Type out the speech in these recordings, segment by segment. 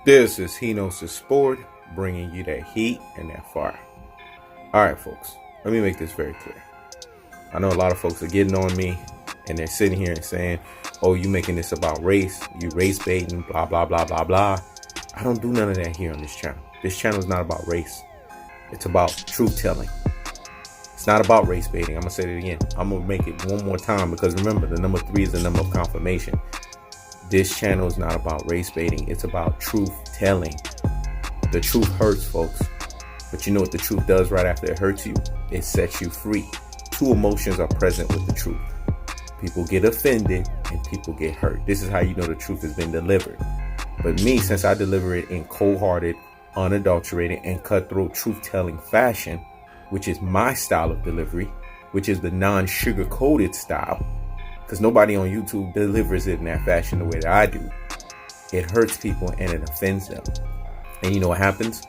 This is Hino's Sport, bringing you that heat and that fire. Alright folks, let me make this very clear. I know a lot of folks are getting on me and they're sitting here and saying, oh, you making this about race, you race baiting, blah, blah, blah, blah, blah. I don't do none of that here on this channel. This channel is not about race. It's about truth telling. It's not about race baiting. I'm going to say it again. I'm going to make it one more time because remember, the number 3 is the number of confirmation. This channel is not about race baiting. It's about truth telling. The truth hurts, folks. But you know what the truth does right after it hurts you? It sets you free. 2 emotions are present with the truth. People get offended and people get hurt. This is how you know the truth has been delivered. But me, since I deliver it in cold-hearted, unadulterated, and cutthroat truth-telling fashion, which is my style of delivery, which is the non-sugar-coated style, because nobody on YouTube delivers it in that fashion the way that I do. It hurts people and it offends them. And you know what happens?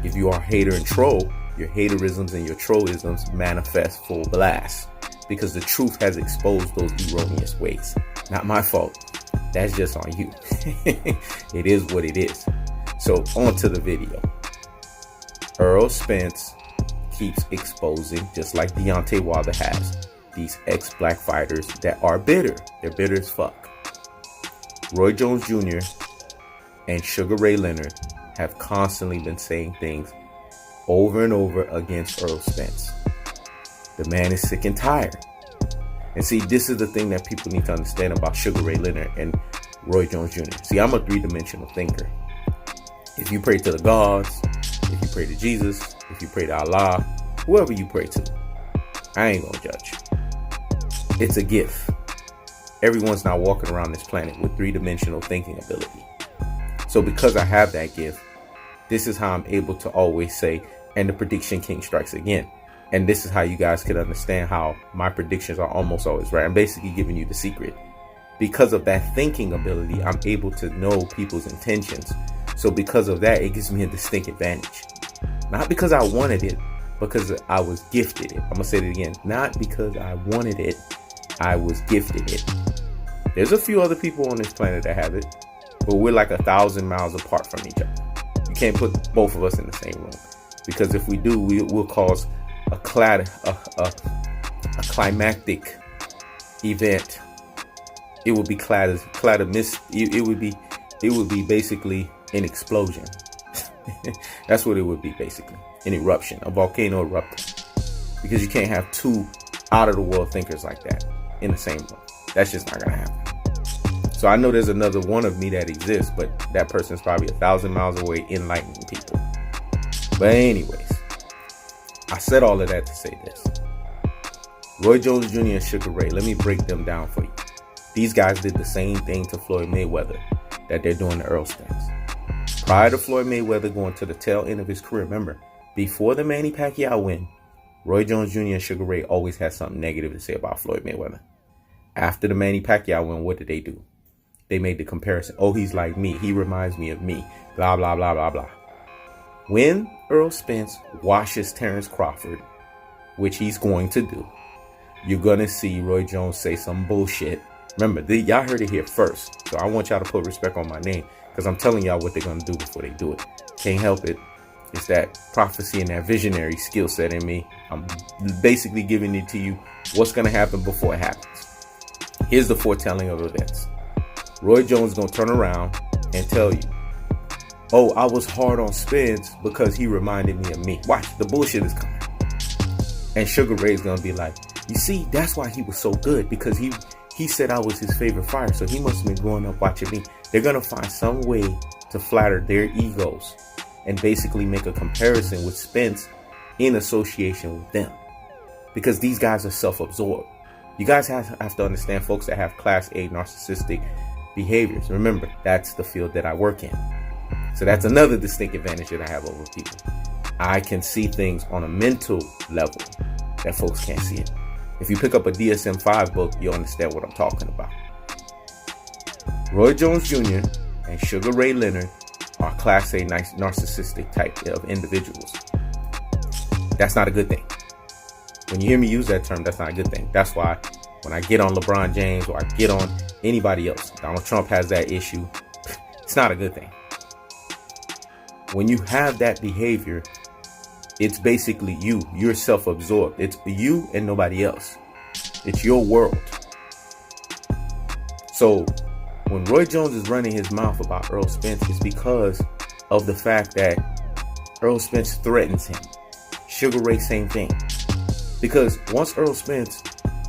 If you are a hater and troll, your haterisms and your trollisms manifest full blast. Because the truth has exposed those erroneous ways. Not my fault. That's just on you. It is what it is. So on to the video. Earl Spence keeps exposing, just like Deontay Wilder has, these ex-black fighters that are bitter. They're bitter as fuck. Roy Jones Jr. and Sugar Ray Leonard have constantly been saying things over and over against Earl Spence. The man is sick and tired. And see, this is the thing that people need to understand about Sugar Ray Leonard and Roy Jones Jr. See, I'm a 3-dimensional thinker. If you pray to the gods, if you pray to Jesus, if you pray to Allah, whoever you pray to, I ain't gonna judge. It's a gift. Everyone's not walking around this planet with 3-dimensional thinking ability. So because I have that gift, this is how I'm able to always say, and the prediction king strikes again. And this is how you guys can understand how my predictions are almost always right. I'm basically giving you the secret. Because of that thinking ability, I'm able to know people's intentions. So because of that, it gives me a distinct advantage. Not because I wanted it, because I was gifted it. I'm going to say it again. Not because I wanted it, I was gifted it. There's a few other people on this planet that have it, but we're like 1,000 miles apart from each other. You can't put both of us in the same room, because if we do, we'll cause a climactic event. It would be it would be basically an explosion. That's what it would be, basically. An eruption, a volcano erupting. Because you can't have 2 out-of-the-world thinkers like that in the same room. That's just not gonna happen. So I know there's another one of me that exists, but that person's probably 1,000 miles away enlightening people. But anyways, I said all of that to say this. Roy Jones Jr. and Sugar Ray, let me break them down for you. These guys did the same thing to Floyd Mayweather that they're doing to Earl Spence. Prior to Floyd Mayweather going to the tail end of his career, remember, before the Manny Pacquiao win, Roy Jones Jr. and Sugar Ray always had something negative to say about Floyd Mayweather. After the Manny Pacquiao win, what did they do? They made the comparison. Oh, he's like me. He reminds me of me. Blah, blah, blah, blah, blah. When Earl Spence washes Terrence Crawford, which he's going to do, you're going to see Roy Jones say some bullshit. Remember, y'all heard it here first. So I want y'all to put respect on my name, because I'm telling y'all what they're going to do before they do it. Can't help it. It's that prophecy and that visionary skill set in me. I'm basically giving it to you what's going to happen before it happens. Here's the foretelling of events. Roy Jones is going to turn around and tell you, oh, I was hard on Spence because he reminded me of me. Watch, the bullshit is coming. And Sugar Ray's going to be like, you see, that's why he was so good, because he said I was his favorite fighter, so he must have been growing up watching me. They're going to find some way to flatter their egos and basically make a comparison with Spence in association with them. Because these guys are self-absorbed. You guys have to understand, folks that have Class A narcissistic behaviors. Remember, that's the field that I work in. So that's another distinct advantage that I have over people. I can see things on a mental level that folks can't see it. If you pick up a DSM-5 book, you'll understand what I'm talking about. Roy Jones Jr. and Sugar Ray Leonard are Class A narcissistic type of individuals. That's not a good thing. When you hear me use that term, that's not a good thing. That's why when I get on LeBron James or I get on anybody else, Donald Trump has that issue. It's not a good thing. When you have that behavior, it's basically you. You're self-absorbed. It's you and nobody else. It's your world. So when Roy Jones is running his mouth about Earl Spence, it's because of the fact that Earl Spence threatens him. Sugar Ray, same thing. Because once Earl Spence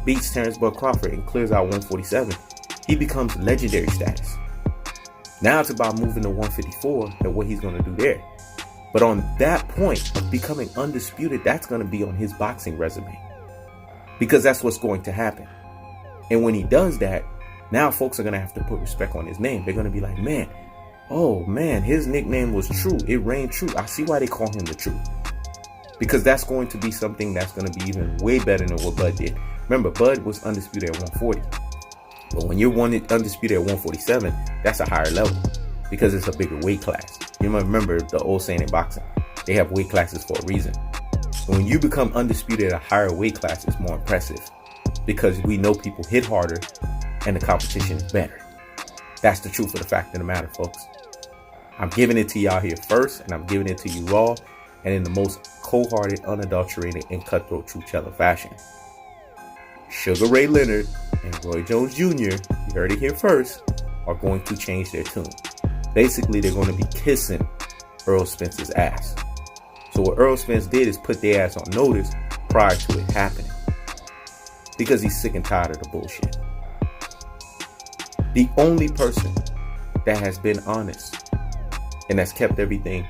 beats Terrence Bud Crawford and clears out 147, he becomes legendary status. Now it's about moving to 154 and what he's going to do there. But on that point of becoming undisputed, that's going to be on his boxing resume. Because that's what's going to happen. And when he does that, now folks are going to have to put respect on his name. They're going to be like, man, oh man, his nickname was True. It reigned true. I see why they call him the Truth. Because that's going to be something that's going to be even way better than what Bud did. Remember, Bud was undisputed at 140. But when you're undisputed at 147, that's a higher level. Because it's a bigger weight class. You might remember the old saying in boxing, they have weight classes for a reason. When you become undisputed at a higher weight class, it's more impressive. Because we know people hit harder and the competition is better. That's the truth of the fact of the matter, folks. I'm giving it to y'all here first, and I'm giving it to you raw and in the most cold-hearted, unadulterated, and cutthroat truth-telling fashion. Sugar Ray Leonard and Roy Jones Jr., you heard it here first, are going to change their tune. Basically, they're going to be kissing Earl Spence's ass. So what Earl Spence did is put their ass on notice prior to it happening. Because he's sick and tired of the bullshit. The only person that has been honest and that's kept everything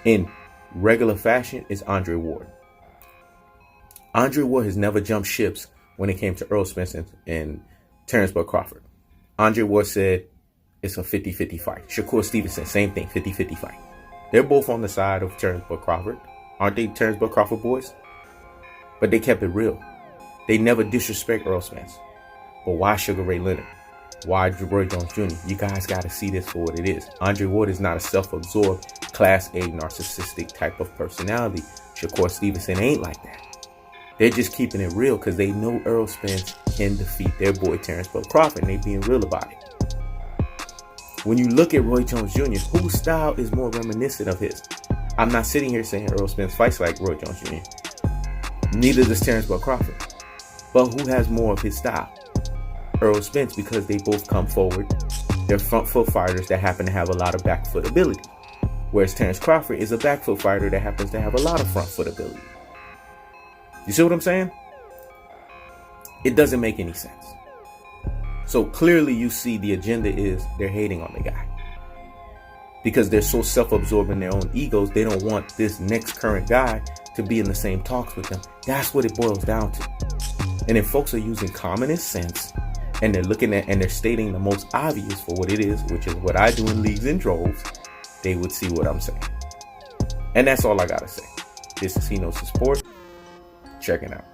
in regular fashion is Andre Ward. Andre Ward has never jumped ships when it came to Earl Spence and Terrence Bud Crawford. Andre Ward said it's a 50-50 fight. Shakur Stevenson, same thing, 50-50 fight. They're both on the side of Terrence Bud Crawford. Aren't they Terrence Bud Crawford boys? But they kept it real. They never disrespect Earl Spence. But why Sugar Ray Leonard? Why Roy Jones Jr.? You guys got to see this for what it is. Andre Ward is not a self-absorbed, Class A narcissistic type of personality. Shakur Stevenson ain't like that. They're just keeping it real because they know Earl Spence can defeat their boy Terrence Bud Crawford, and they being real about it. When you look at Roy Jones Jr., whose style is more reminiscent of his? I'm not sitting here saying Earl Spence fights like Roy Jones Jr. Neither does Terrence Bud Crawford. But who has more of his style? Earl Spence, because they both come forward. They're front foot fighters that happen to have a lot of back foot ability. Whereas Terrence Crawford is a back foot fighter that happens to have a lot of front foot ability. You see what I'm saying? It doesn't make any sense. So clearly you see the agenda is they're hating on the guy. Because they're so self-absorbed in their own egos, they don't want this next current guy to be in the same talks with them. That's what it boils down to. And if folks are using common sense and they're looking at and they're stating the most obvious for what it is, which is what I do in Leagues and Droves, they would see what I'm saying. And that's all I gotta say. This is He Knows the Sport. Checking out.